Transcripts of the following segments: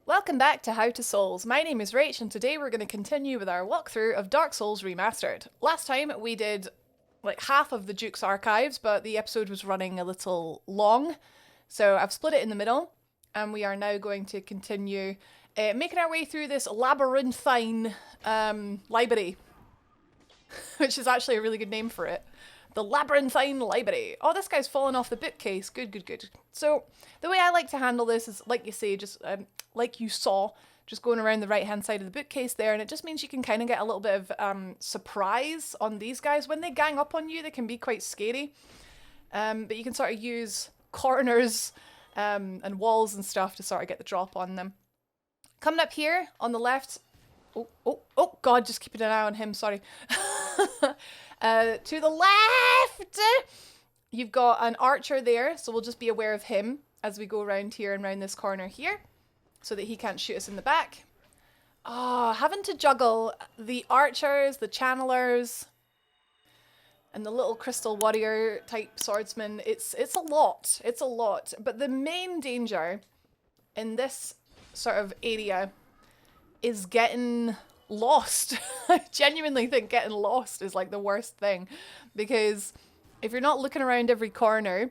Welcome back to How to Souls. My name is Rach and today we're going to continue with our walkthrough of Dark Souls Remastered. Last time we did like half of the Duke's archives, but the episode was running a little long, so I've split it in the middle and we are now going to continue making our way through this labyrinthine library, which is actually a really good name for it. The Labyrinthine Library. Oh, this guy's fallen off the bookcase. Good, good, good. So, the way I like to handle this is, like you say, just like you saw, just going around the right-hand side of the bookcase there, and it just means you can kind of get a little bit of surprise on these guys. When they gang up on you, they can be quite scary. But you can sort of use corners and walls and stuff to sort of get the drop on them. Coming up here on the left... Oh, God, just keeping an eye on him, sorry. To the left, you've got an archer there, so we'll just be aware of him as we go around here and around this corner here, so that he can't shoot us in the back. Oh, having to juggle the archers, the channelers, and the little crystal warrior type swordsman, it's a lot. It's a lot. But the main danger in this sort of area is getting lost. I genuinely think getting lost is like the worst thing, because if you're not looking around every corner,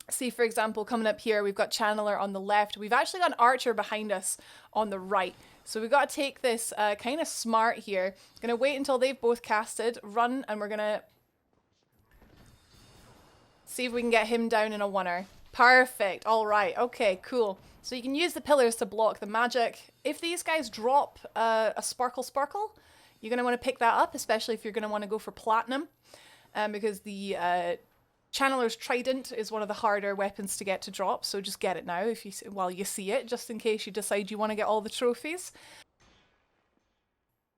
see for example coming up here we've got Channeler on the left, we've actually got an archer behind us on the right, so we've got to take this kind of smart here. Gonna wait until they've both casted, run, and we're gonna see if we can get him down in a oneer. Perfect. All right, okay, cool. So you can use the pillars to block the magic. If these guys drop a sparkle, you're going to want to pick that up, especially if you're going to want to go for platinum, because the Channeler's Trident is one of the harder weapons to get to drop, so just get it now if you while you see it, just in case you decide you want to get all the trophies.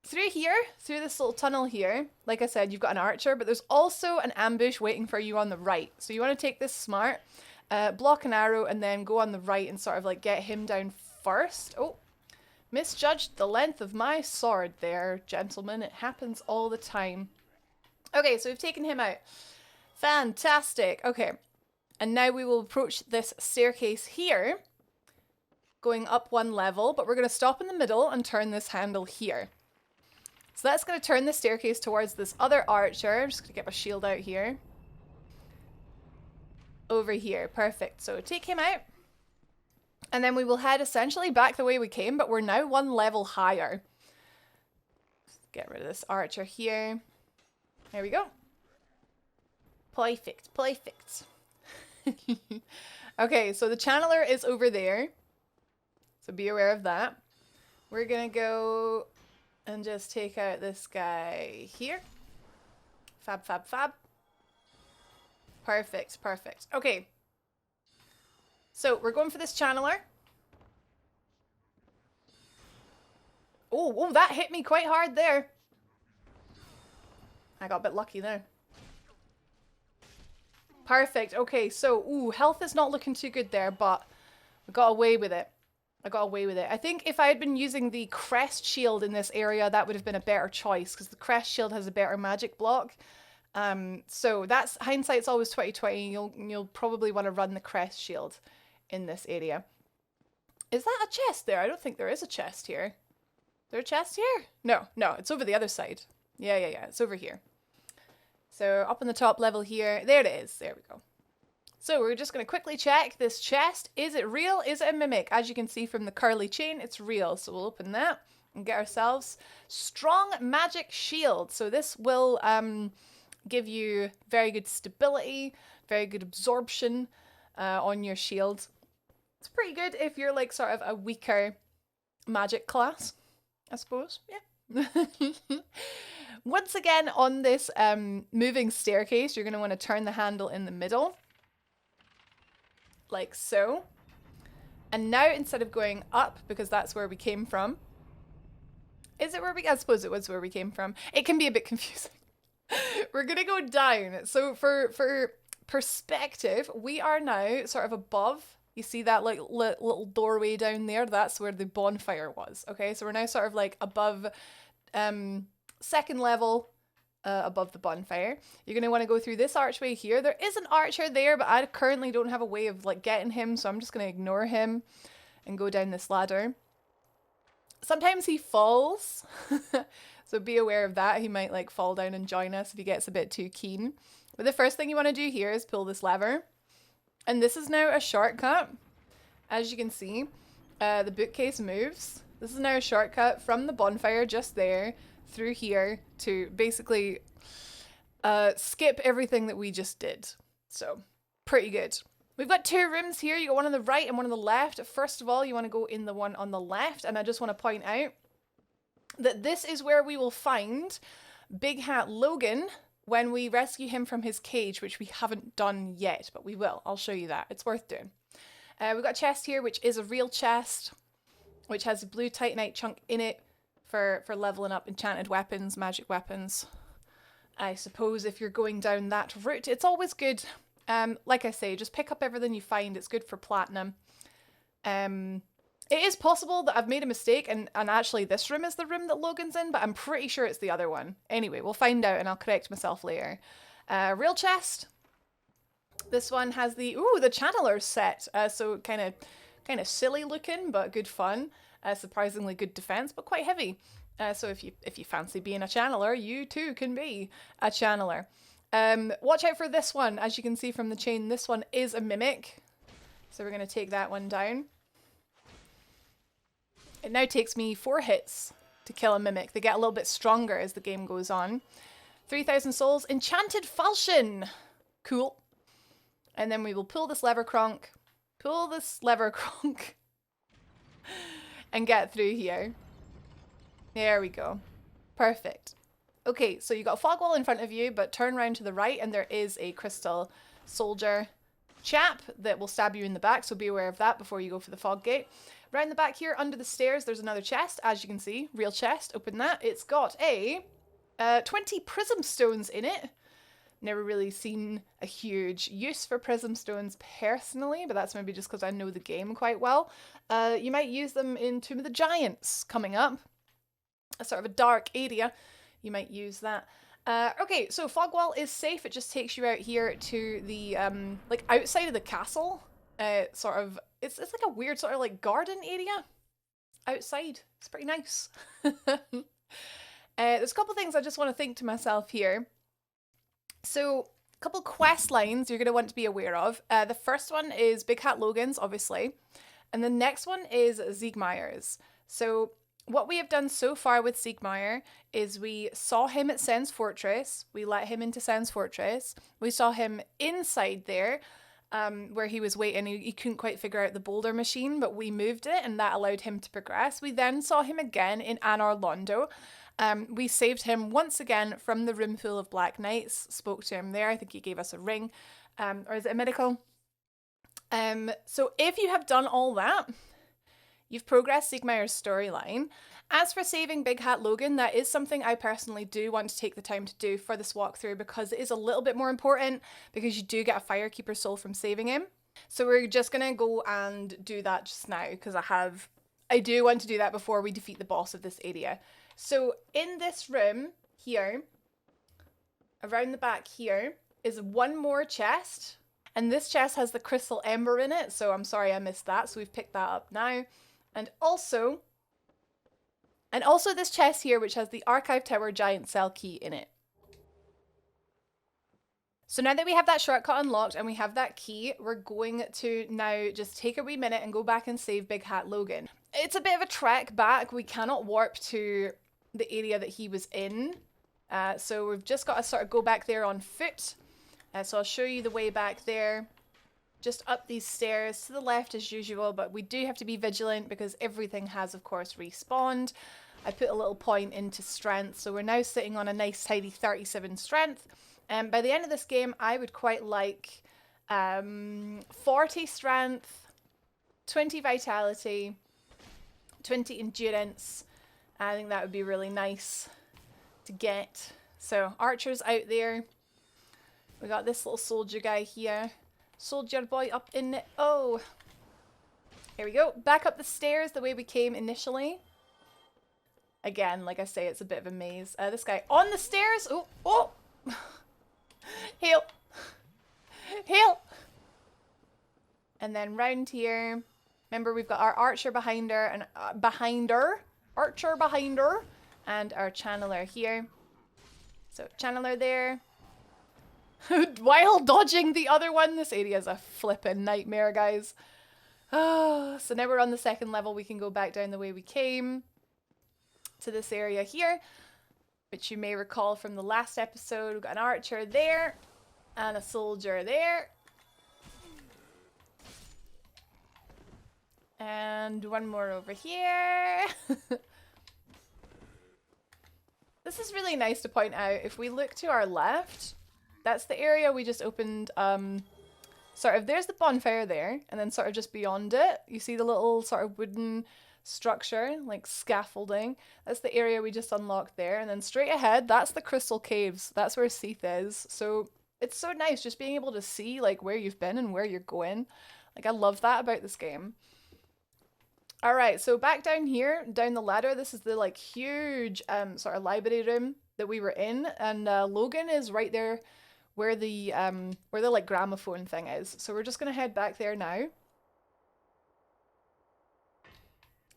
Through here, through this little tunnel here, like I said, you've got an archer, but there's also an ambush waiting for you on the right. So you want to take this smart. Block an arrow and then go on the right and sort of like get him down first. Oh, misjudged the length of my sword there, gentlemen. It happens all the time. Okay, so we've taken him out. Fantastic. Okay, and now we will approach this staircase here, going up one level, but we're going to stop in the middle and turn this handle here. So that's going to turn the staircase towards this other archer. I'm just going to get my shield out here. Over here, perfect. So take him out, and then we will head essentially back the way we came, but we're now one level higher. Get rid of this archer here. There we go. Perfect, perfect. Okay, so the channeler is over there, so be aware of that. We're gonna go and just take out this guy here. Fab, fab, fab. Perfect, perfect. Okay. So we're going for this channeler. Oh, that hit me quite hard there. I got a bit lucky there. Perfect. Okay, so, health is not looking too good there, but I got away with it. I got away with it. I think if I had been using the crest shield in this area, that would have been a better choice, because the crest shield has a better magic block. So that's hindsight's always 20/20. You'll probably want to run the crest shield in this area. Is that a chest there? I don't think there is a chest here. Is there a chest here? No, it's over the other side. Yeah, it's over here. So up on the top level here, there it is. There we go. So we're just going to quickly check this chest. Is it real? Is it a mimic? As you can see from the curly chain, it's real. So we'll open that and get ourselves strong magic shield. So this will give you very good stability, very good absorption on your shield. It's pretty good if you're like sort of a weaker magic class, I suppose. Yeah. Once again on this moving staircase, you're going to want to turn the handle in the middle, like so. And now instead of going up, because that's where we came from, is it where we? I suppose it was where we came from. It can be a bit confusing. We're gonna go down. So for perspective, we are now sort of above. You see that like little doorway down there? That's where the bonfire was. Okay, so we're now sort of like above, second level, above the bonfire. You're gonna want to go through this archway here. There is an archer there, but I currently don't have a way of like getting him, so I'm just gonna ignore him and go down this ladder. Sometimes he falls, so be aware of that. He might like fall down and join us if he gets a bit too keen. But the first thing you want to do here is pull this lever. And this is now a shortcut. As you can see, the bookcase moves. This is now a shortcut from the bonfire just there through here to basically skip everything that we just did. So, pretty good. We've got two rooms here. You got one on the right and one on the left. First of all, you want to go in the one on the left. And I just want to point out that this is where we will find Big Hat Logan when we rescue him from his cage, which we haven't done yet, but we will. I'll show you that. It's worth doing. We've got a chest here, which is a real chest, which has a blue titanite chunk in it for leveling up enchanted weapons, magic weapons. I suppose if you're going down that route, it's always good. Like I say, just pick up everything you find. It's good for platinum. It is possible that I've made a mistake and actually this room is the room that Logan's in, but I'm pretty sure it's the other one. Anyway, we'll find out and I'll correct myself later. Real chest. This one has the channeler set. So kind of silly looking, but good fun. Surprisingly good defense, but quite heavy. So if you fancy being a channeler, you too can be a channeler. Watch out for this one. As you can see from the chain, this one is a mimic. So we're going to take that one down. It now takes me 4 hits to kill a mimic. They get a little bit stronger as the game goes on. 3,000 souls. Enchanted falchion. Cool. And then we will pull this lever cronk. Pull this lever cronk. And get through here. There we go. Perfect. Okay, so you got a fog wall in front of you, but turn around to the right and there is a crystal soldier chap that will stab you in the back, so be aware of that before you go for the fog gate. Round the back here, under the stairs, there's another chest, as you can see. Real chest. Open that. It's got 20 prism stones in it. Never really seen a huge use for prism stones personally, but that's maybe just because I know the game quite well. You might use them in Tomb of the Giants coming up. A sort of a dark area. You might use that. Okay, so fog wall is safe. It just takes you out here to the like outside of the castle. Sort of, it's like a weird sort of like garden area outside. It's pretty nice. There's a couple things I just want to think to myself here. So, a couple quest lines you're going to want to be aware of. The first one is Big Hat Logan's, obviously. And the next one is Siegmeyer's. So, what we have done so far with Siegmeyer is we saw him at Sen's Fortress. We let him into Sen's Fortress. We saw him inside there, where he was waiting. He couldn't quite figure out the boulder machine, but we moved it and that allowed him to progress. We then saw him again in Anor Londo. We saved him once again from the room full of Black Knights. Spoke to him there. I think he gave us a ring. Or is it a medical? So if you have done all that, you've progressed Siegmeyer's storyline. As for saving Big Hat Logan, that is something I personally do want to take the time to do for this walkthrough because it is a little bit more important because you do get a Firekeeper soul from saving him. So we're just going to go and do that just now because I do want to do that before we defeat the boss of this area. So in this room here, around the back here, is one more chest. And this chest has the crystal ember in it. So I'm sorry I missed that. So we've picked that up now. And also this chest here, which has the Archive Tower Giant Cell key in it. So now that we have that shortcut unlocked and we have that key, we're going to now just take a wee minute and go back and save Big Hat Logan. It's a bit of a trek back. We cannot warp to the area that he was in. So we've just got to sort of go back there on foot. So I'll show you the way back there. Just up these stairs to the left as usual, but we do have to be vigilant because everything has, of course, respawned. I put a little point into strength, so we're now sitting on a nice tidy 37 strength. And by the end of this game, I would quite like 40 strength, 20 vitality, 20 endurance. I think that would be really nice to get. So archers out there. We got this little soldier guy here. Soldier boy up in it. Oh, here we go. Back up the stairs the way we came initially. Again, like I say, it's a bit of a maze. This guy on the stairs. Oh. Heal. Heal. And then round here. Remember, we've got our archer behind her and behind her. archer behind her and our channeler here. So channeler there. While dodging the other one. This area is a flippin' nightmare, guys. Oh, so now we're on the second level. We can go back down the way we came to this area here, which you may recall from the last episode. We've got an archer there and a soldier there. And one more over here. This is really nice to point out. If we look to our left, that's the area we just opened. Sort of, there's the bonfire there, and then sort of just beyond it, you see the little sort of wooden structure, like scaffolding. That's the area we just unlocked there. And then straight ahead, that's the crystal caves. That's where Seath is. So it's so nice just being able to see like where you've been and where you're going. Like I love that about this game. All right, so back down here, down the ladder, this is the like huge sort of library room that we were in, and Logan is right there where the like gramophone thing is. So we're just gonna head back there now.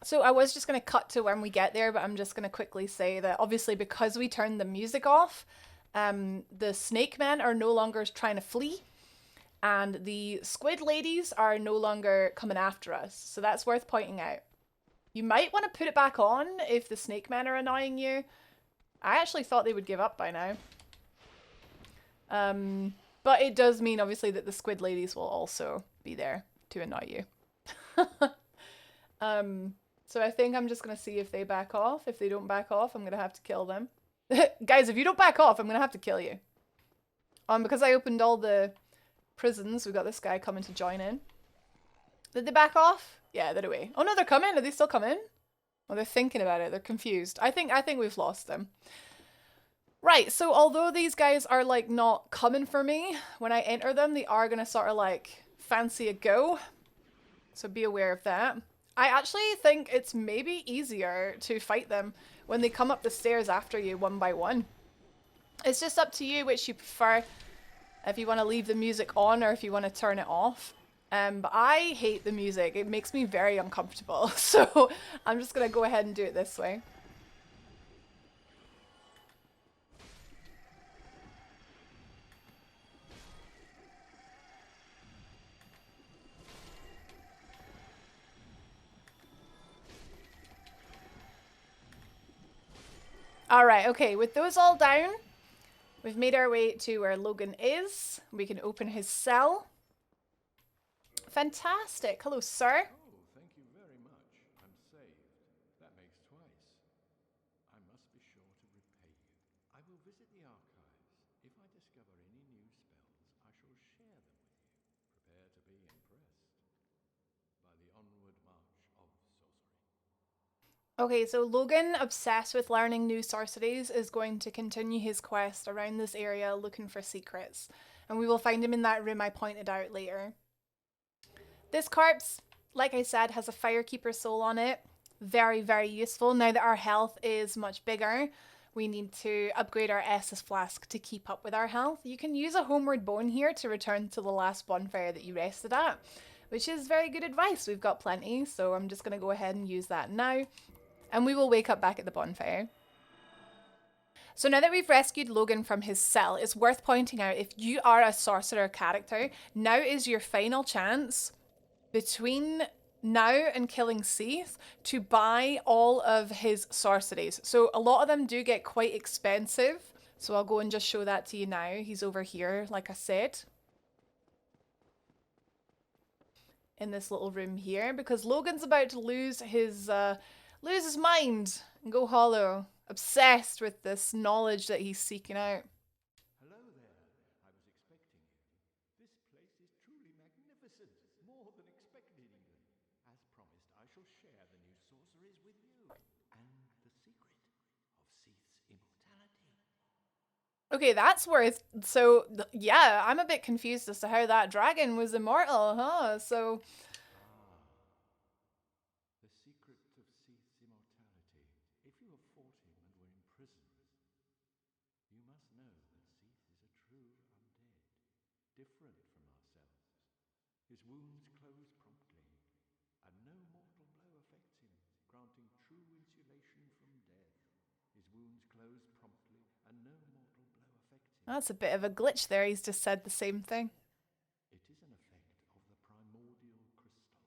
So I was just gonna cut to when we get there, but I'm just gonna quickly say that obviously because we turned the music off, the snake men are no longer trying to flee. And the squid ladies are no longer coming after us. So that's worth pointing out. You might want to put it back on if the snake men are annoying you. I actually thought they would give up by now. But it does mean obviously that the squid ladies will also be there to annoy you. So I think I'm just going to see if they back off. If they don't back off, I'm going to have to kill them. Guys, if you don't back off, I'm going to have to kill you. Because I opened all the prisons, we've got this guy coming to join in. Did they back off? Yeah, they're away. Oh no, they're coming. Are they still coming? Well, they're thinking about it. They're confused. I think we've lost them. Right, so although these guys are like not coming for me, when I enter them, they are gonna sort of like fancy a go. So be aware of that. I actually think it's maybe easier to fight them when they come up the stairs after you one by one. It's just up to you which you prefer. If you want to leave the music on or if you want to turn it off. But I hate the music. It makes me very uncomfortable. So I'm just going to go ahead and do it this way. Alright, okay. With those all down, we've made our way to where Logan is. We can open his cell. Fantastic. Hello, sir. Oh, thank you very much. I'm saved. That makes twice. I must be sure to repay you. I will visit the archives. If I discover any new spells, I shall share them with you. Prepare to be impressed by the onward march of sorcery. Okay, so Logan, obsessed with learning new sorceries, is going to continue his quest around this area looking for secrets. And we will find him in that room I pointed out later. This corpse, like I said, has a Firekeeper soul on it. Very, very useful. Now that our health is much bigger, we need to upgrade our Estus Flask to keep up with our health. You can use a Homeward Bone here to return to the last bonfire that you rested at, which is very good advice. We've got plenty, so I'm just going to go ahead and use that now. And we will wake up back at the bonfire. So now that we've rescued Logan from his cell, it's worth pointing out if you are a sorcerer character, now is your final chance between now and killing Seath to buy all of his sorceries. So a lot of them do get quite expensive. So I'll go and just show that to you now. He's over here, like I said, in this little room here, because Logan's about to lose his mind and go hollow, obsessed with this knowledge that he's seeking out. Hello there. I was expecting you. This place is truly magnificent, more than expected even. As promised, I shall share the new sorceries with you and the secret of Seath's immortality. Okay, that's worth... So, yeah, I'm a bit confused as to how that dragon was immortal, huh? So... The secret of Seath's immortality. If you have fought him and were imprisoned, you must know that Seath is a true undead, different from ourselves. His wounds close promptly, and no mortal blow affects him, granting true insulation wounds close promptly, and no mortal blow affects him. That's a bit of a glitch there. He's just said the same thing. It is an effect of the primordial crystal,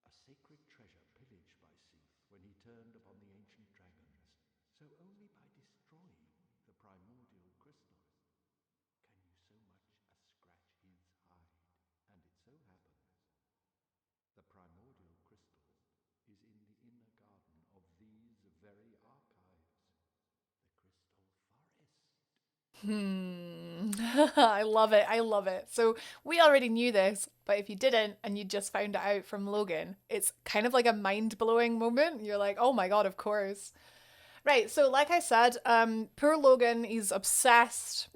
a sacred treasure pillaged by Seath when he turned upon the ancient dragons. So only by destroying the primordial crystal can you so much as scratch his hide. And it so happens, the primordial crystal is in the inner garden of these very archives, the Crystal Forest. I love it. I love it. So we already knew this, but if you didn't and you just found it out from Logan, it's kind of like a mind-blowing moment. You're like, oh my god, of course. Right, so like I said, poor Logan, he's obsessed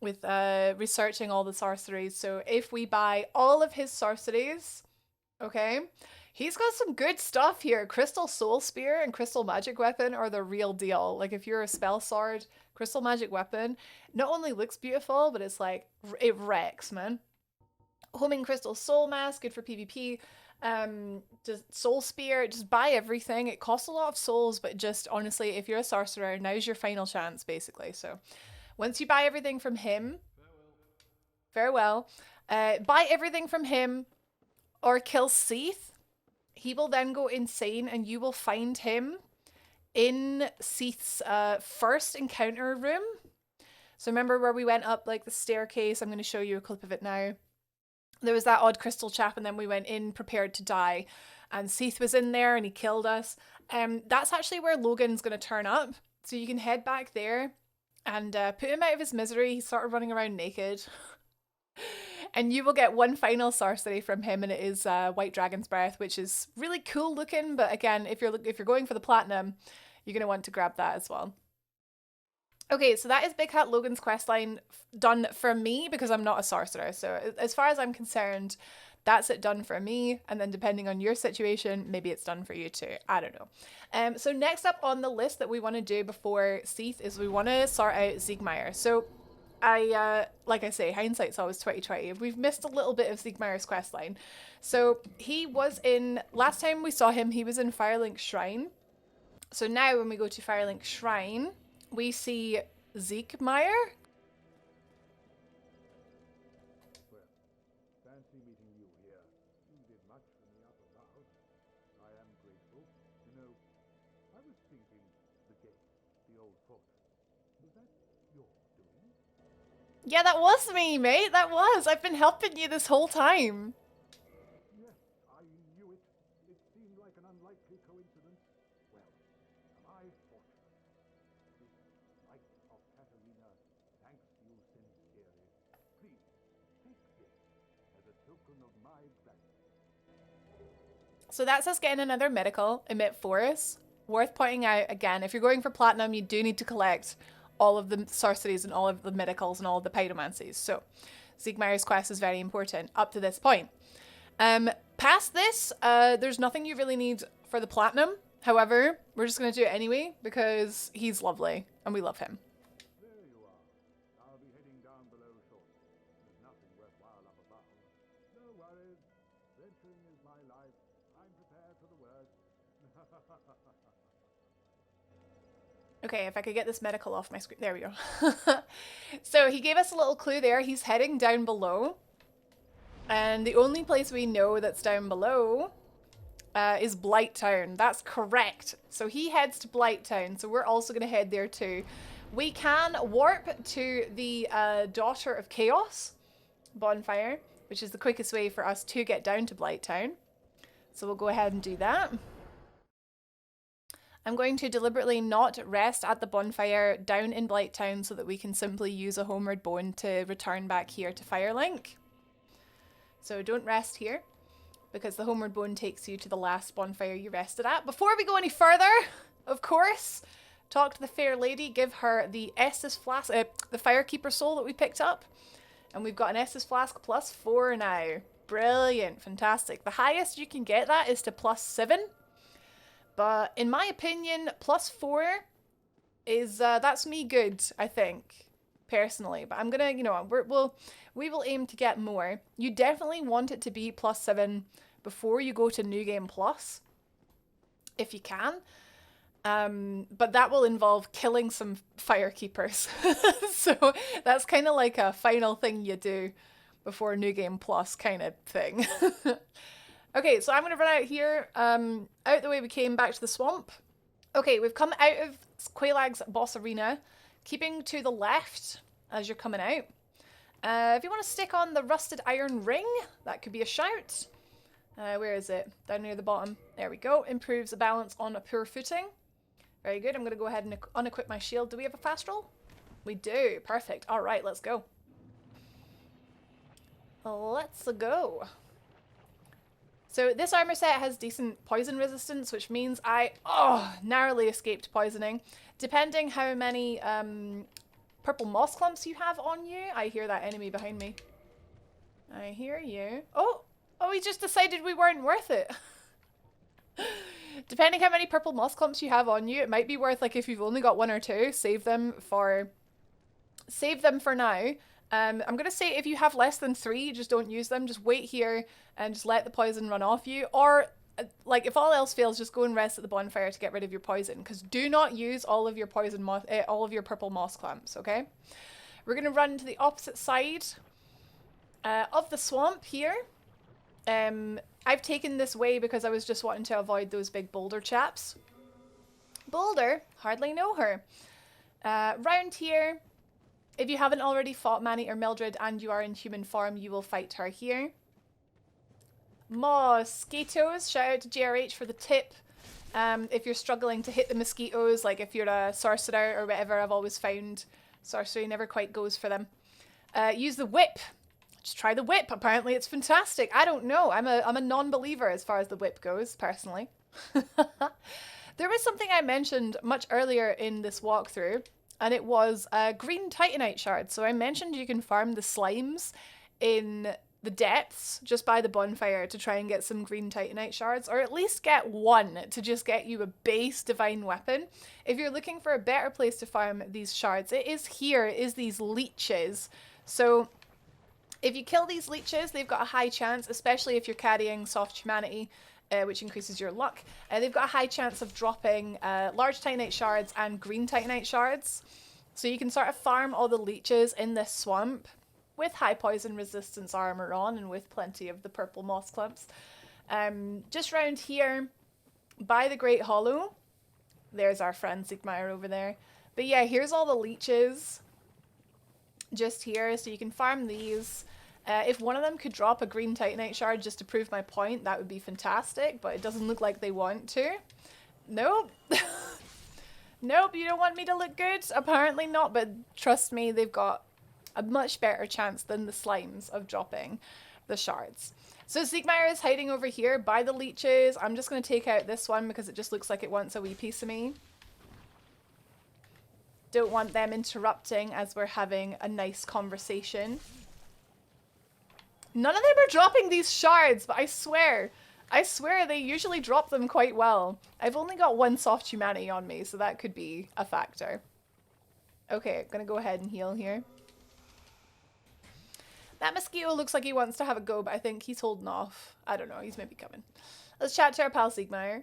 with researching all the sorceries. So if we buy all of his sorceries, okay, he's got some good stuff here. Crystal Soul Spear and Crystal Magic Weapon are the real deal. Like if you're a spell sword, Crystal Magic Weapon not only looks beautiful, but it's like, it wrecks, man. Homing Crystal Soul Mask, good for PvP. Just Soul Spear, just buy everything. It costs a lot of souls, but just honestly, if you're a sorcerer, now's your final chance, basically. So once you buy everything from him, farewell. Buy everything from him or kill Seath. He will then go insane and you will find him in Seath's first encounter room. So remember where we went up like the staircase? I'm going to show you a clip of it now. There was that odd crystal chap and then we went in prepared to die. And Seath was in there and he killed us. That's actually where Logan's going to turn up. So you can head back there and put him out of his misery. He's sort of running around naked. And you will get one final sorcery from him, and it is White Dragon's Breath, which is really cool looking. But again, if you're going for the platinum, you're going to want to grab that as well. Okay, so that is Big Hat Logan's questline done for me because I'm not a sorcerer. So as far as I'm concerned, that's it done for me. And then depending on your situation, maybe it's done for you too. I don't know. So next up on the list that we want to do before Seath is we want to sort out Siegmeyer. So like I say, hindsight's always 20/20. We've missed a little bit of Siegmeyer's questline. So he was last time we saw him, he was in Firelink Shrine. So now when we go to Firelink Shrine, we see Siegmeyer. Well, fancy meeting you here. You did much for me up above. I am grateful. You know, I was thinking the gate, the old fortress. Was that your doing? Yeah, that was me, mate. That was. I've been helping you this whole time. Yes, I knew it. It seemed like an unlikely coincidence. Well, my fortress. This light of Katarina thanks you sincerely. Please, take this as a token of my gratitude. So that's us getting another medical, Emit Forest. Worth pointing out, again, if you're going for platinum, you do need to collect all of the sorceries and all of the medicals and all of the pyromancies. So Siegmeyer's quest is very important up to this point. Past this, there's nothing you really need for the platinum. However, we're just going to do it anyway because he's lovely and we love him. There you are. I'll be heading down below shortly. There's nothing worthwhile up above. No worries. Venturing is my life. I'm prepared for the worst. Okay, if I could get this medical off my screen. There we go. So he gave us a little clue there. He's heading down below. And the only place we know that's down below is Blighttown. That's correct. So he heads to Blighttown. So we're also going to head there too. We can warp to the Daughter of Chaos bonfire, which is the quickest way for us to get down to Blighttown. So we'll go ahead and do that. I'm going to deliberately not rest at the bonfire down in Blighttown so that we can simply use a homeward bone to return back here to Firelink. So don't rest here because the homeward bone takes you to the last bonfire you rested at. Before we go any further, of course, talk to the fair lady, give her the Estus Flask, the Firekeeper soul that we picked up. And we've got an Estus Flask +4 now. Brilliant, fantastic. The highest you can get that is to +7. But in my opinion, +4 is, that's me good, I think, personally. But I'm gonna, you know, we will aim to get more. You definitely want it to be +7 before you go to New Game Plus, if you can. But that will involve killing some firekeepers. So that's kind of like a final thing you do before New Game Plus kind of thing. Okay, so I'm going to run out here, out the way we came back to the swamp. Okay, we've come out of Quaelag's boss arena, keeping to the left as you're coming out. If you want to stick on the rusted iron ring, that could be a shout. Where is it? Down near the bottom. There we go. Improves the balance on a poor footing. Very good. I'm going to go ahead and unequip my shield. Do we have a fast roll? We do. Perfect. All right, let's go. Let's go. So this armor set has decent poison resistance, which means I narrowly escaped poisoning. Depending how many purple moss clumps you have on you. I hear that enemy behind me. I hear you. Oh, we just decided we weren't worth it. Depending how many purple moss clumps you have on you, it might be worth, like, if you've only got one or two, save them for now. I'm going to say if you have less than 3, just don't use them. Just wait here and just let the poison run off you. Or, like, if all else fails, just go and rest at the bonfire to get rid of your poison. Because do not use all of your all of your purple moss clamps, okay? We're going to run to the opposite side of the swamp here. I've taken this way because I was just wanting to avoid those big boulder chaps. Boulder? Hardly know her. Round here. If you haven't already fought Manny or Mildred and you are in human form, you will fight her here. Mosquitoes. Shout out to GRH for the tip. If you're struggling to hit the mosquitoes, like if you're a sorcerer or whatever, I've always found sorcery never quite goes for them. Use the whip. Just try the whip. Apparently it's fantastic. I don't know. I'm a non-believer as far as the whip goes, personally. There was something I mentioned much earlier in this walkthrough, and it was green titanite shards. So I mentioned you can farm the slimes in the depths just by the bonfire to try and get some green titanite shards, or at least get one to just get you a base divine weapon. If you're looking for a better place to farm these shards, it is these leeches. So if you kill these leeches, they've got a high chance, especially if you're carrying soft humanity, which increases your luck. They've got a high chance of dropping large titanite shards and green titanite shards. So you can sort of farm all the leeches in this swamp with high poison resistance armor on and with plenty of the purple moss clumps. Just round here by the Great Hollow. There's our friend Siegmeyer over there. But yeah, here's all the leeches just here. So you can farm these. If one of them could drop a green titanite shard just to prove my point, that would be fantastic, but it doesn't look like they want to. Nope. Nope, you don't want me to look good? Apparently not, but trust me, they've got a much better chance than the slimes of dropping the shards. So Siegmeyer is hiding over here by the leeches. I'm just going to take out this one because it just looks like it wants a wee piece of me. Don't want them interrupting as we're having a nice conversation. None of them are dropping these shards, but I swear they usually drop them quite well. I've only got one soft humanity on me, so that could be a factor. Okay, I'm gonna go ahead and heal here. That mosquito looks like he wants to have a go, but I think he's holding off. I don't know, he's maybe coming. Let's chat to our pal Siegmeyer.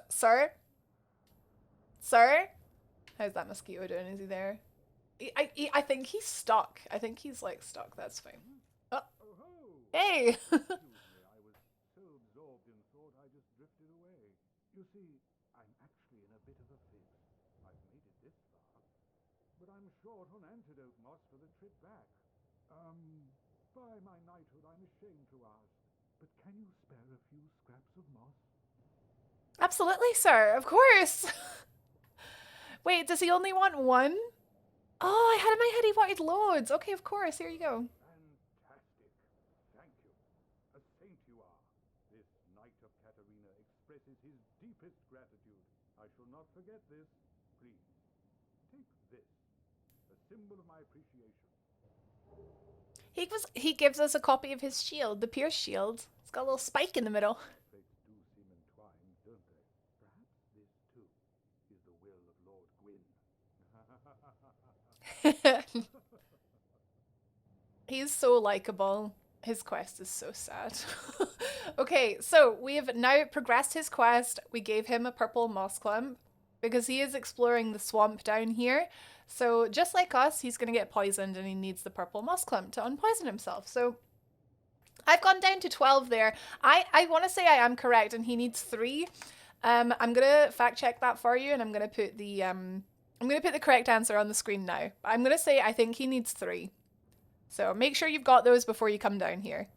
Sir? Sir? How's that mosquito doing? Is he there? I think he's stuck. I think he's like stuck. That's fine. Oh. Hey! Excuse me, I was so absorbed in thought I just drifted away. You see, I'm actually in a bit of a fix. I've made it this far, but I'm short on antidote moss for the trip back. By my knighthood, I'm ashamed to ask, but can you spare a few scraps of moss? Absolutely, sir. Of course. Wait, does he only want one? Oh, I had in my head he wanted loads. Okay, of course. Here you go. Fantastic. Thank you. A saint you are. This Knight of Katarina expresses his deepest gratitude. I shall not forget this. Please, take this, a symbol of my appreciation. He gives us a copy of his shield, the Pierce shield. It's got a little spike in the middle. Fates do seem entwined, don't they? Perhaps this, too, is the will of Lord Gwyn. He's so likable. His quest is so sad. Okay, so we have now progressed his quest. We gave him a purple moss clump because he is exploring the swamp down here. So just like us, he's going to get poisoned and he needs the purple moss clump to unpoison himself. So I've gone down to 12 there. I want to say I am correct and he needs 3. I'm going to fact check that for you and I'm going to put the correct answer on the screen now. I'm going to say I think he needs 3. So make sure you've got those before you come down here.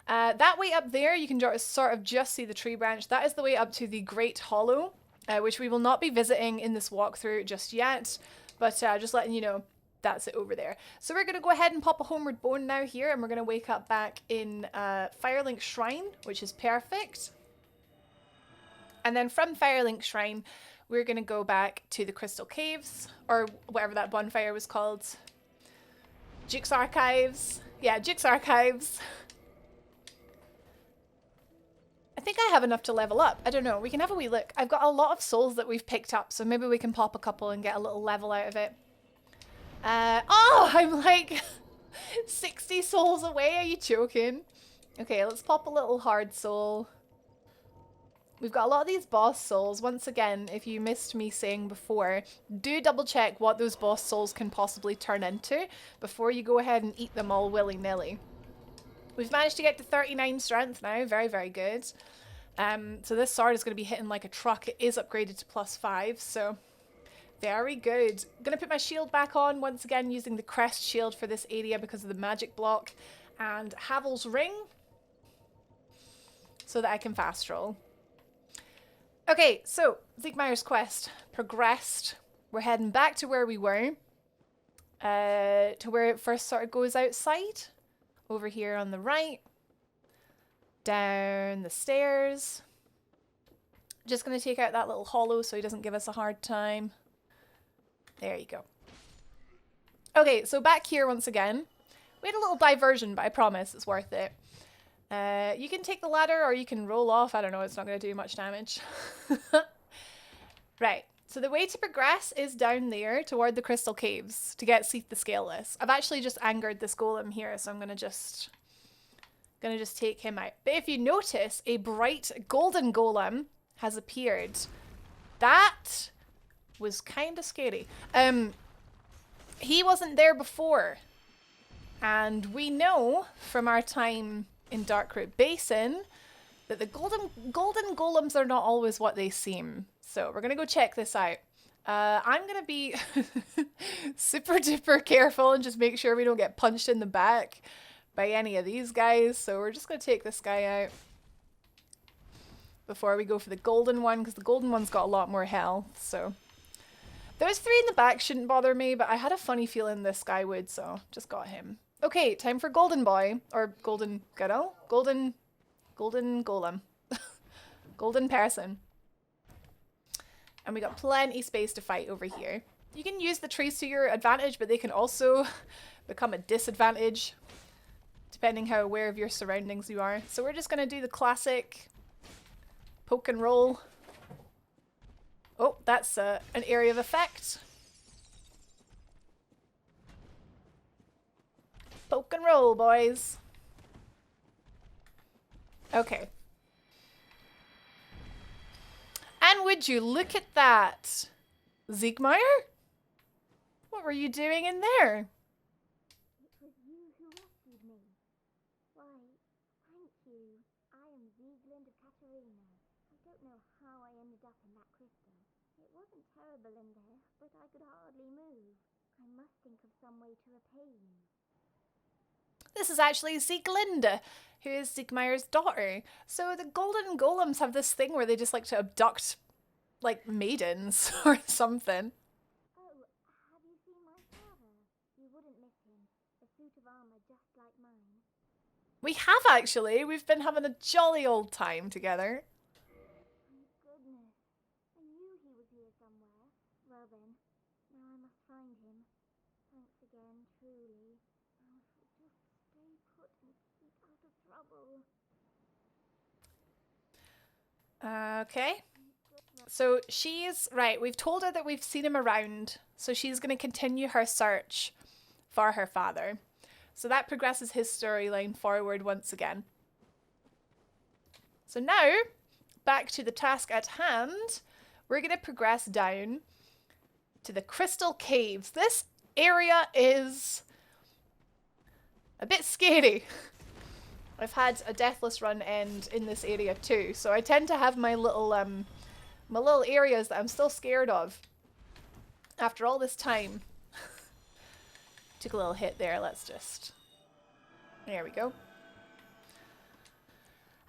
That way up there, you can sort of just see the tree branch. That is the way up to the Great Hollow, which we will not be visiting in this walkthrough just yet. But just letting you know, that's it over there. So we're going to go ahead and pop a Homeward Bone now here, and we're going to wake up back in Firelink Shrine, which is perfect. And then from Firelink Shrine, we're going to go back to the Crystal Caves, or whatever that bonfire was called. Duke's Archives. Yeah, Duke's Archives. I think I have enough to level up. I don't know. We can have a wee look. I've got a lot of souls that we've picked up, so maybe we can pop a couple and get a little level out of it. Oh, I'm like 60 souls away. Are you joking? Okay, let's pop a little hard soul. We've got a lot of these boss souls. Once again, if you missed me saying before, do double check what those boss souls can possibly turn into before you go ahead and eat them all willy-nilly. We've managed to get to 39 strength now. Very, very good. So this sword is going to be hitting like a truck. It is upgraded to +5, so very good. I'm going to put my shield back on once again using the crest shield for this area because of the magic block and Havel's ring so that I can fast roll. Okay, so Siegmeyer's quest progressed. We're heading back to where we were, to where it first sort of goes outside. Over here on the right, down the stairs. Just going to take out that little hollow so he doesn't give us a hard time. There you go. Okay, so back here once again. We had a little diversion, but I promise it's worth it. You can take the ladder or you can roll off. I don't know, it's not going to do much damage. Right, so the way to progress is down there toward the Crystal Caves to get Seath the Scaleless. I've actually just angered this golem here, so I'm going to just take him out. But if you notice, a bright golden golem has appeared. That was kind of scary. He wasn't there before. And we know from our time in Darkroot Basin that the golden golems are not always what they seem. So we're going to go check this out. I'm going to be super duper careful and just make sure we don't get punched in the back by any of these guys. So we're just going to take this guy out before we go for the golden one, because the golden one's got a lot more health. So those 3 in the back shouldn't bother me, but I had a funny feeling this guy would, so just got him. Okay, time for golden boy, or golden girl, golden golem, golden person. And we got plenty space to fight over here. You can use the trees to your advantage, but they can also become a disadvantage, depending how aware of your surroundings you are. So we're just going to do the classic poke and roll. Oh, that's an area of effect. Poke and roll, boys. Okay. And would you look at that? Siegmeyer? What were you doing in there? It was you who rescued me. Why, thank you. I am Sieglinde of Katarina. I don't know how I ended up in that crystal. It wasn't terrible in there, but I could hardly move. I must think of some way to repay you. This is actually Sieglinde, who is Siegmeyer's daughter. So the golden golems have this thing where they just like to abduct, like, maidens or something. Oh, have you seen my father? You wouldn't miss him. A suit of armor just like mine. We have actually. We've been having a jolly old time together. Thank goodness. I knew he was here somewhere. Well then, now I must find him. Thanks again, truly. Now if we just stay put and keep out of trouble. Okay. So she's, right, we've told her that we've seen him around. So she's going to continue her search for her father. So that progresses his storyline forward once again. So now, back to the task at hand, we're going to progress down to the Crystal Caves. This area is a bit scary. I've had a deathless run end in this area too, so I tend to have my little areas that I'm still scared of after all this time. Took a little hit there, there we go.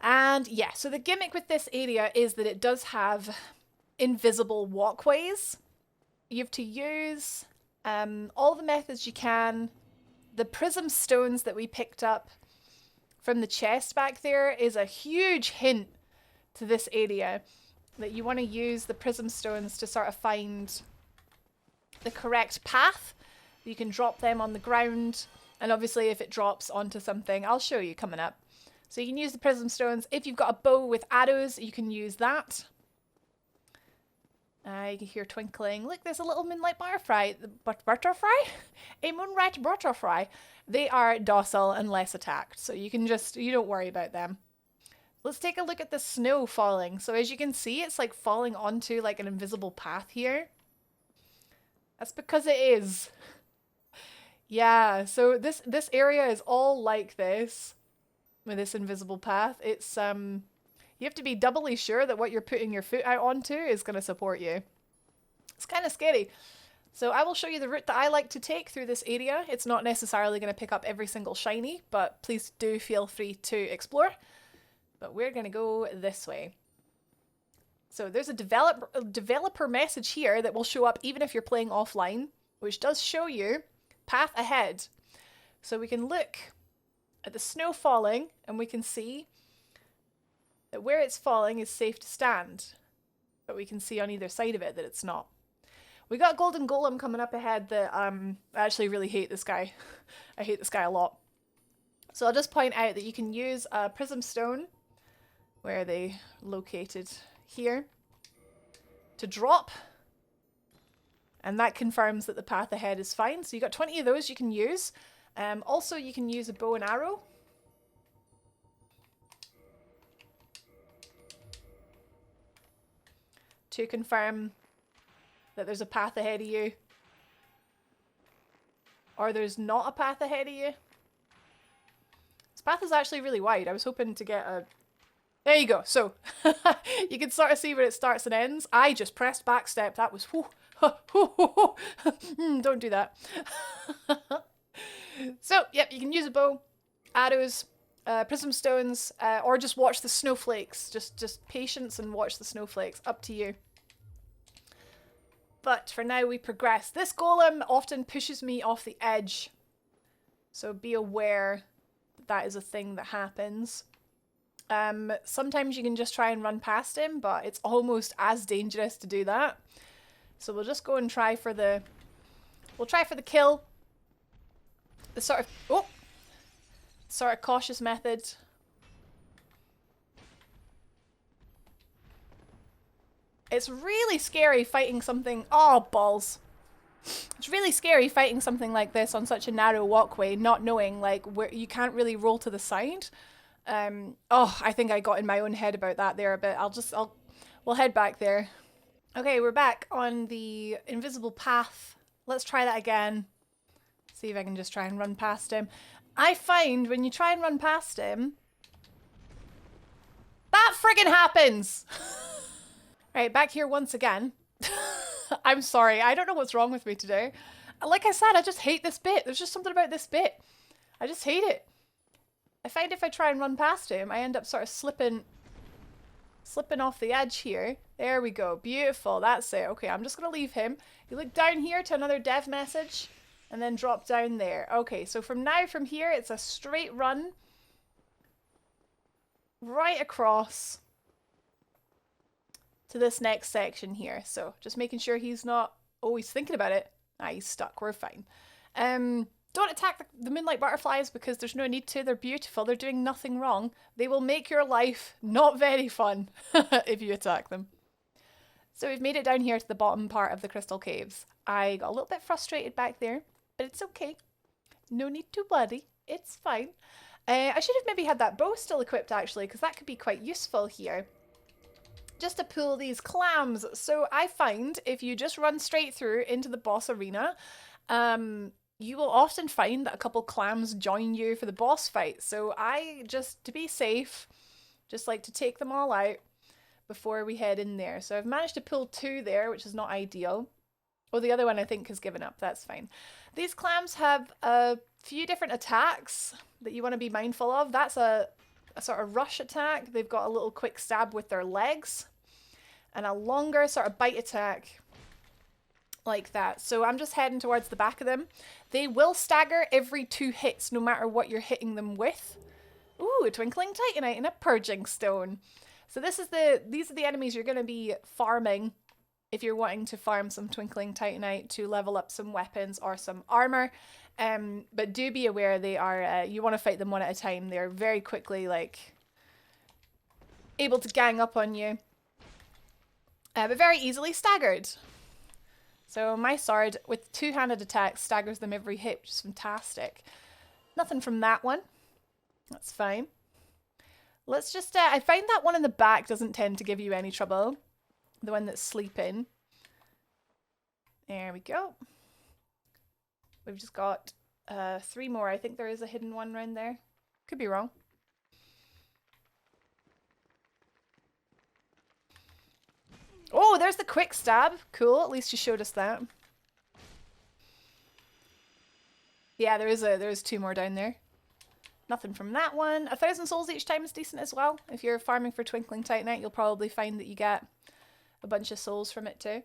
And yeah, so the gimmick with this area is that it does have invisible walkways. You have to use all the methods you can. The prism stones that we picked up from the chest back there is a huge hint to this area, that you want to use the prism stones to sort of find the correct path. You can drop them on the ground, and obviously if it drops onto something, I'll show you coming up. So you can use the prism stones. If you've got a bow with arrows, you can use that. You can hear twinkling. Look, there's a little moonlight butterfly. Butterfly? A moonlight butterfly. They are docile and less attacked, so you don't worry about them. Let's take a look at the snow falling. So as you can see, it's like falling onto like an invisible path here. That's because it is. Yeah, so this area is all like this with this invisible path. It's you have to be doubly sure that what you're putting your foot out onto is going to support you. It's kind of scary. So I will show you the route that I like to take through this area. It's not necessarily going to pick up every single shiny, but please do feel free to explore. But we're going to go this way. So there's a developer message here that will show up even if you're playing offline, which does show you path ahead. So we can look at the snow falling and we can see that where it's falling is safe to stand, but we can see on either side of it that it's not. We got Golden Golem coming up ahead that I actually really hate this guy. I hate this guy a lot. So I'll just point out that you can use a prism stone, where are they located? Here, to drop, and that confirms that the path ahead is fine. So you got 20 of those you can use. Also you can use a bow and arrow. To confirm that there's a path ahead of you. Or there's not a path ahead of you. This path is actually really wide. I was hoping to get a... There you go. So, you can sort of see where it starts and ends. I just pressed backstep. That was... Don't do that. So, yep, you can use a bow, arrows, prism stones, or just watch the snowflakes. Just patience and watch the snowflakes. Up to you. But for now, we progress. This golem often pushes me off the edge. So be aware that is a thing that happens. Sometimes you can just try and run past him, but it's almost as dangerous to do that. So we'll just go and try for the... We'll try for the kill. The sort of cautious method. It's really scary fighting something... Oh, balls. It's really scary fighting something like this on such a narrow walkway, not knowing, like, where you can't really roll to the side. I think I got in my own head about that there a bit. We'll head back there. Okay, we're back on the invisible path. Let's try that again. See if I can just try and run past him. I find when you try and run past him, that friggin' happens! Right, back here once again. I'm sorry, I don't know what's wrong with me today. Like I said, I just hate this bit. There's just something about this bit. I just hate it. I find if I try and run past him, I end up sort of slipping off the edge here. There we go. Beautiful. That's it. Okay, I'm just going to leave him. You look down here to another dev message and then drop down there. Okay, so from here, it's a straight run right across to this next section here. So just making sure he's not always thinking about it. Ah, he's stuck. We're fine. Don't attack the moonlight butterflies because there's no need to. They're beautiful. They're doing nothing wrong. They will make your life not very fun if you attack them. So we've made it down here to the bottom part of the crystal caves. I got a little bit frustrated back there, but it's okay. No need to worry. it's fine. I should have maybe had that bow still equipped actually, because that could be quite useful here. Just to pull these clams. So I find if you just run straight through into the boss arena, you will often find that a couple clams join you for the boss fight. So I just, to be safe, just like to take them all out before we head in there. So I've managed to pull 2 there, which is not ideal. Oh, the other one I think has given up. That's fine. These clams have a few different attacks that you want to be mindful of. That's a sort of rush attack. They've got a little quick stab with their legs and a longer sort of bite attack like that. So I'm just heading towards the back of them. They will stagger every 2 hits no matter what you're hitting them with. Ooh, a twinkling titanite and a purging stone. So these are the enemies you're going to be farming if you're wanting to farm some twinkling titanite to level up some weapons or some armor. But do be aware they are, you want to fight them one at a time. They're very quickly, like, able to gang up on you. But very easily staggered. So my sword, with 2-handed attacks, staggers them every hit, which is fantastic. Nothing from that one. That's fine. Let's just, I find that one in the back doesn't tend to give you any trouble. The one that's sleeping. There we go. We've just got 3 more. I think there is a hidden one around there. Could be wrong. Oh, there's the quick stab. Cool. At least you showed us that. Yeah, there's 2 more down there. Nothing from that one. 1,000 souls each time is decent as well. If you're farming for Twinkling Titanite, you'll probably find that you get a bunch of souls from it too.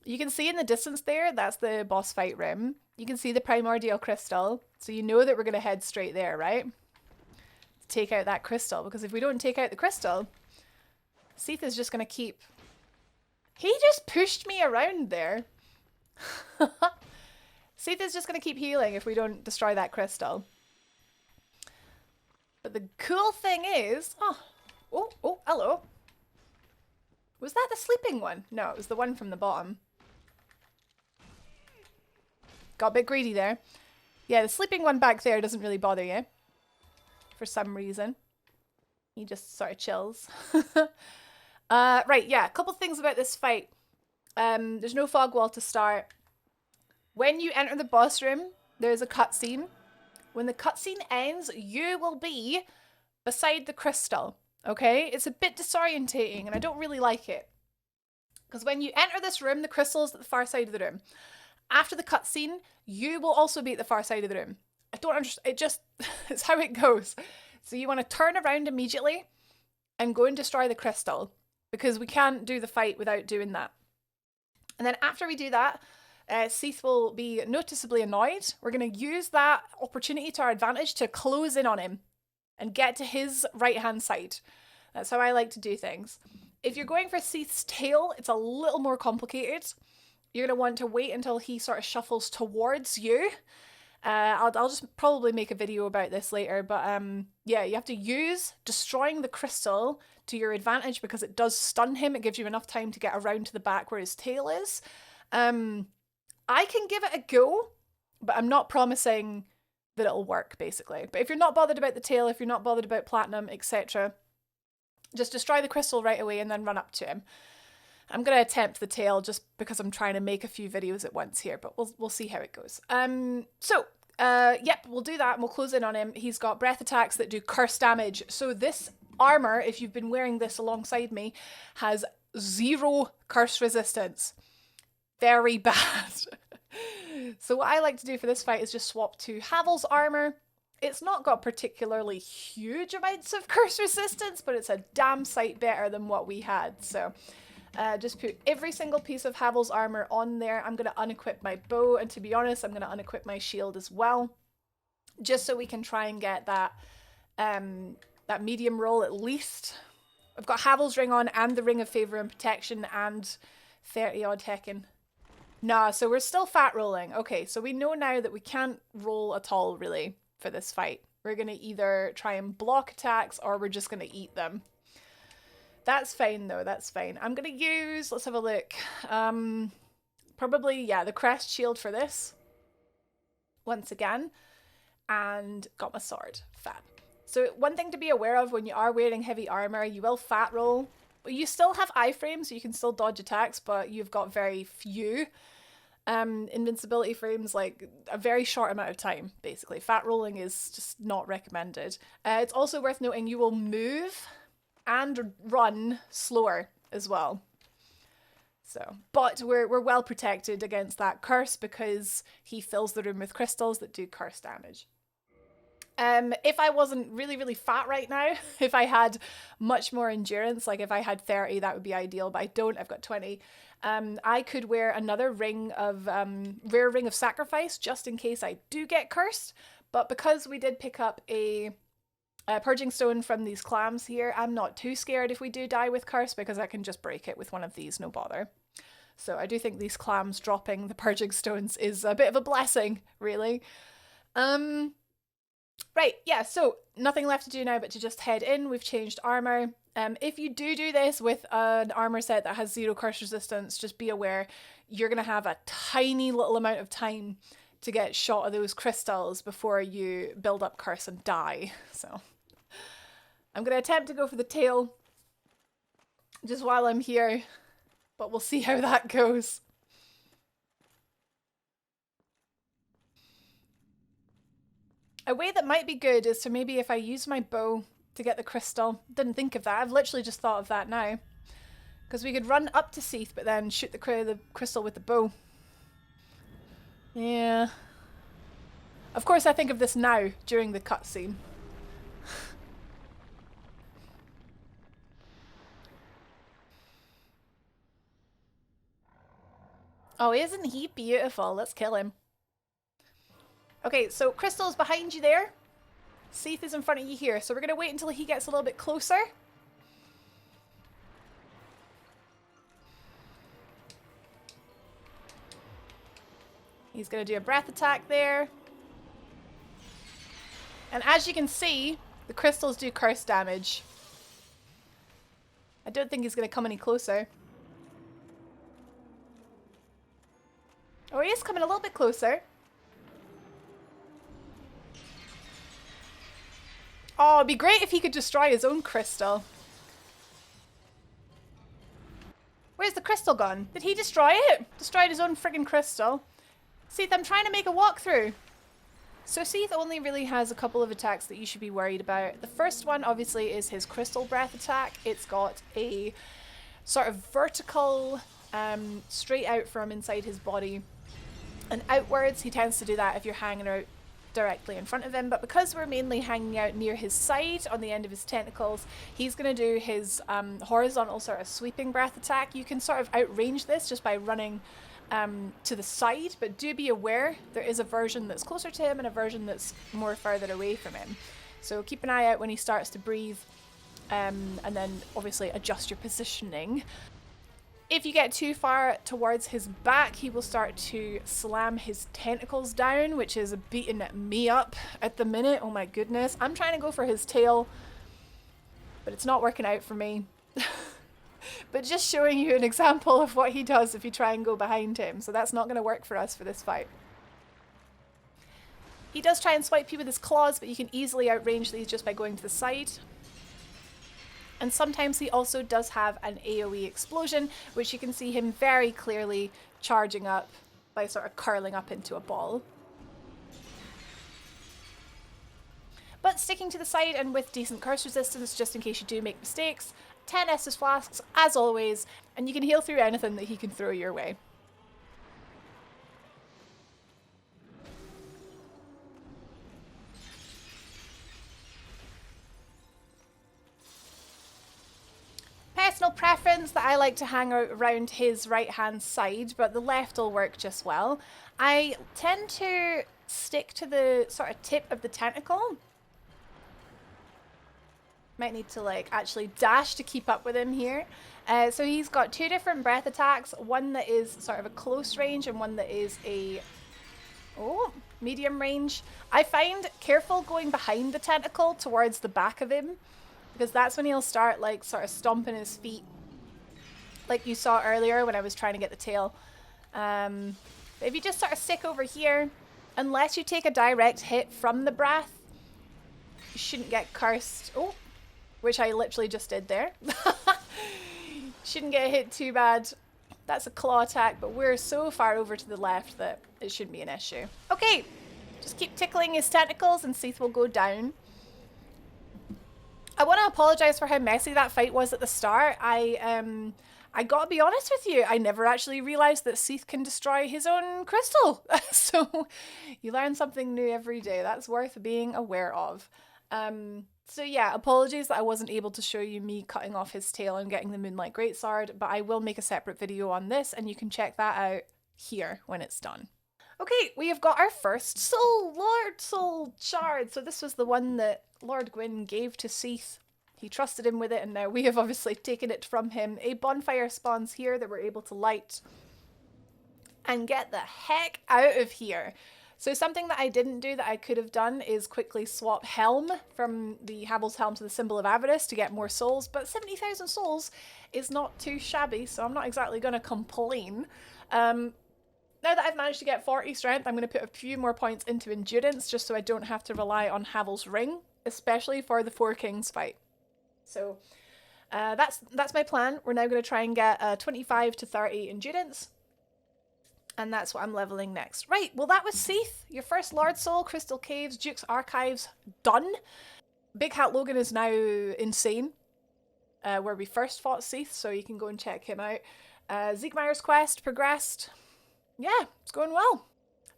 You can see in the distance there, that's the boss fight room. You can see the primordial crystal. So you know that we're going to head straight there, right? To take out that crystal. Because if we don't take out the crystal, Seath is just going to keep... He just pushed me around there. Seath is just going to keep healing if we don't destroy that crystal. But the cool thing is... Oh, hello. Was that the sleeping one? No, it was the one from the bottom. Got a bit greedy there. Yeah, the sleeping one back there doesn't really bother you. For some reason. He just sort of chills. Right, yeah, a couple things about this fight. There's no fog wall to start. When you enter the boss room, there's a cutscene. When the cutscene ends, you will be beside the crystal. Okay? It's a bit disorientating and I don't really like it. Because when you enter this room, the crystal is at the far side of the room. After the cutscene, you will also be at the far side of the room. I don't understand. It just, it's how it goes. So you want to turn around immediately and go and destroy the crystal. Because we can't do the fight without doing that. And then after we do that, Seath will be noticeably annoyed. We're going to use that opportunity to our advantage to close in on him and get to his right-hand side. That's how I like to do things. If you're going for Seath's tail, it's a little more complicated. You're going to want to wait until he sort of shuffles towards you. I'll just probably make a video about this later, but yeah, you have to use destroying the crystal to your advantage because it does stun him. It gives you enough time to get around to the back where his tail is. I can give it a go, but I'm not promising that it'll work, basically. But if you're not bothered about the tail, if you're not bothered about platinum, etc., just destroy the crystal right away and then run up to him. I'm going to attempt the tail just because I'm trying to make a few videos at once here, but we'll see how it goes. Yep, we'll do that and we'll close in on him. He's got breath attacks that do curse damage. So this armor, if you've been wearing this alongside me, has 0 curse resistance. Very bad. So what I like to do for this fight is just swap to Havel's armor. It's not got particularly huge amounts of curse resistance, but it's a damn sight better than what we had. So just put every single piece of Havel's armor on there. I'm going to unequip my bow, and to be honest, I'm going to unequip my shield as well, just so we can try and get that that medium roll at least. I've got Havel's ring on and the ring of favor and protection and 30 odd heckin'. Nah, so we're still fat rolling. Okay, so we know now that we can't roll at all, really, for this fight. We're going to either try and block attacks or we're just going to eat them. That's fine, though. That's fine. I'm going to use... Let's have a look. Probably, yeah, the crest shield for this. once again, and got my sword. Fab. So one thing to be aware of when you are wearing heavy armor, you will fat roll. You still have iframe, so you can still dodge attacks, but you've got very few invincibility frames, like a very short amount of time, basically. Fat rolling is just not recommended. It's also worth noting you will move and run slower as well. So, but we're well protected against that curse because he fills the room with crystals that do curse damage. If I wasn't really fat right now, if I had much more endurance, like if I had 30, that would be ideal, but I don't, I've got 20. I could wear another ring of, rare ring of sacrifice just in case I do get cursed. But because we did pick up a purging stone from these clams here, I'm not too scared if we do die with curse because I can just break it with one of these, no bother. So I do think these clams dropping the purging stones is a bit of a blessing, really. Right, yeah, so nothing left to do now but to just head in. We've changed armor. If you do this with an armor set that has 0 curse resistance, just be aware you're going to have a tiny little amount of time to get shot of those crystals before you build up curse and die. So I'm going to attempt to go for the tail just while I'm here, but we'll see how that goes. A way that might be good is to maybe if I use my bow to get the crystal. Didn't think of that. I've literally just thought of that now. Because we could run up to Seath but then shoot the crystal with the bow. Yeah. Of course I think of this now during the cutscene. Oh, isn't he beautiful? Let's kill him. Okay, so Crystal's behind you there. Seath is in front of you here, so we're going to wait until he gets a little bit closer. He's going to do a breath attack there. And as you can see, the crystals do curse damage. I don't think he's going to come any closer. Oh, he is coming a little bit closer. Oh, it'd be great if he could destroy his own crystal. Where's the crystal gone? Did he destroy it? Destroyed his own friggin' crystal. Seath, I'm trying to make a walkthrough. So Seath only really has a couple of attacks that you should be worried about. The first one, obviously, is his crystal breath attack. It's got a sort of vertical, straight out from inside his body and outwards. He tends to do that if you're hanging out directly in front of him, but because we're mainly hanging out near his side on the end of his tentacles, he's going to do his horizontal sort of sweeping breath attack. You can sort of outrange this just by running to the side, but do be aware there is a version that's closer to him and a version that's more further away from him. So keep an eye out when he starts to breathe, and then obviously adjust your positioning. If you get too far towards his back, he will start to slam his tentacles down, which is beating me up at the minute. Oh my goodness. I'm trying to go for his tail, but it's not working out for me. But just showing you an example of what he does if you try and go behind him. So that's not going to work for us for this fight. He does try and swipe you with his claws, but you can easily outrange these just by going to the side. And sometimes he also does have an AoE explosion, which you can see him very clearly charging up by sort of curling up into a ball. But sticking to the side and with decent curse resistance, just in case you do make mistakes, 10 Estus Flasks, as always, and you can heal through anything that he can throw your way. Personal preference that I like to hang out around his right hand side, but the left will work just well. I tend to stick to the sort of tip of the tentacle. Might need to like actually dash to keep up with him here. So he's got two different breath attacks, one that is sort of a close range and one that is a medium range. I find careful going behind the tentacle towards the back of him, because that's when he'll start like sort of stomping his feet like you saw earlier when I was trying to get the tail. But if you just sort of stick over here Unless you take a direct hit from the Brath, you shouldn't get cursed. Oh, which I literally just did there. Shouldn't get hit too bad. That's a claw attack, but we're so far over to the left that it shouldn't be an issue. Okay, just keep tickling his tentacles and Seath will go down. I want to apologize for how messy that fight was at the start. I gotta be honest with you, I never actually realized that Seath can destroy his own crystal. So you learn something new every day. That's worth being aware of. So yeah, apologies that I wasn't able to show you me cutting off his tail and getting the Moonlight Greatsword, but I will make a separate video on this and you can check that out here when it's done. Okay, we have got our first Lord Soul shard. So this was the one that Lord Gwyn gave to Seath. He trusted him with it and now we have obviously taken it from him. A bonfire spawns here that we're able to light and get the heck out of here. So something that I didn't do that I could have done is quickly swap Helm from the Havel's Helm to the Symbol of Avarice to get more souls, but 70,000 souls is not too shabby, so I'm not exactly going to complain. Now that I've managed to get 40 strength, I'm going to put a few more points into endurance just so I don't have to rely on Havel's Ring, especially for the Four Kings fight. So that's my plan. We're now going to try and get 25 to 30 endurance. And that's what I'm leveling next. Right, well that was Seath, your first Lord Soul, Crystal Caves, Duke's Archives, done. Big Hat Logan is now insane, where we first fought Seath, so you can go and check him out. Siegmeyer's quest progressed. Yeah, it's going well.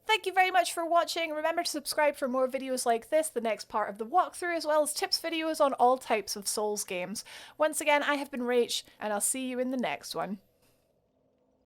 Thank you very much for watching. Remember to subscribe for more videos like this, the next part of the walkthrough, as well as tips videos on all types of Souls games. Once again, I have been Rach, and I'll see you in the next one.